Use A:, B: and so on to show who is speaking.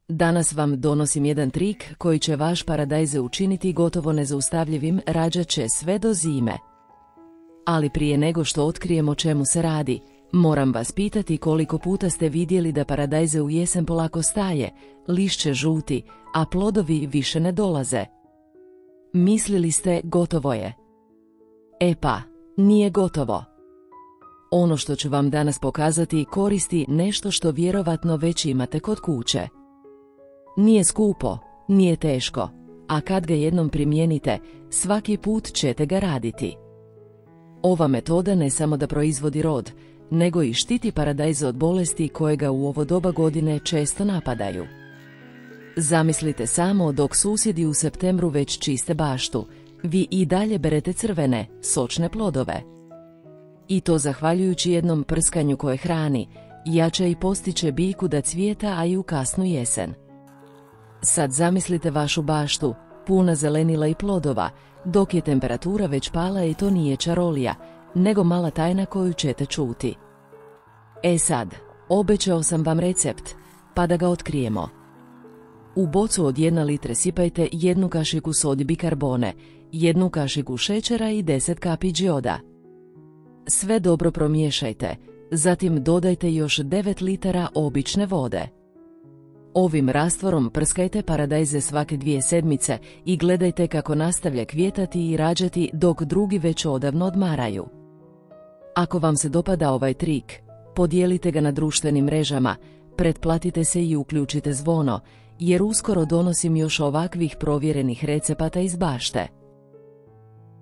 A: Danas vam donosim jedan trik koji će vaš paradajze učiniti gotovo nezaustavljivim, rađat će sve do zime. Ali prije nego što otkrijemo o čemu se radi, moram vas pitati koliko puta ste vidjeli da paradajze u jesen polako staje, lišće žuti, a plodovi više ne dolaze. Mislili ste gotovo je. E pa, nije gotovo. Ono što ću vam danas pokazati koristi nešto što vjerovatno već imate kod kuće. Nije skupo, nije teško, a kad ga jednom primijenite, svaki put ćete ga raditi. Ova metoda ne samo da proizvodi rod, nego i štiti paradajze od bolesti koje ga u ovo doba godine često napadaju. Zamislite samo dok susjedi u septembru već čiste baštu, vi i dalje berete crvene, sočne plodove. I to zahvaljujući jednom prskanju koje hrani, jača i postiče biljku da cvijeta, a i u kasnu jesen. Sad zamislite vašu baštu, puna zelenila i plodova, dok je temperatura već pala i to nije čarolija, nego mala tajna koju ćete čuti. E sad, obećao sam vam recept, pa da ga otkrijemo. U bocu od 1 litre sipajte 1 kašiku sodi bikarbone, 1 kašiku šećera i 10 kapi džioda. Sve dobro promiješajte, zatim dodajte još 9 litara obične vode. Ovim rastvorom prskajte paradajze svake 2 sedmice i gledajte kako nastavlja cvjetati i rađati dok drugi već odavno odmaraju. Ako vam se dopada ovaj trik, podijelite ga na društvenim mrežama, pretplatite se i uključite zvono, jer uskoro donosim još ovakvih provjerenih recepata iz bašte.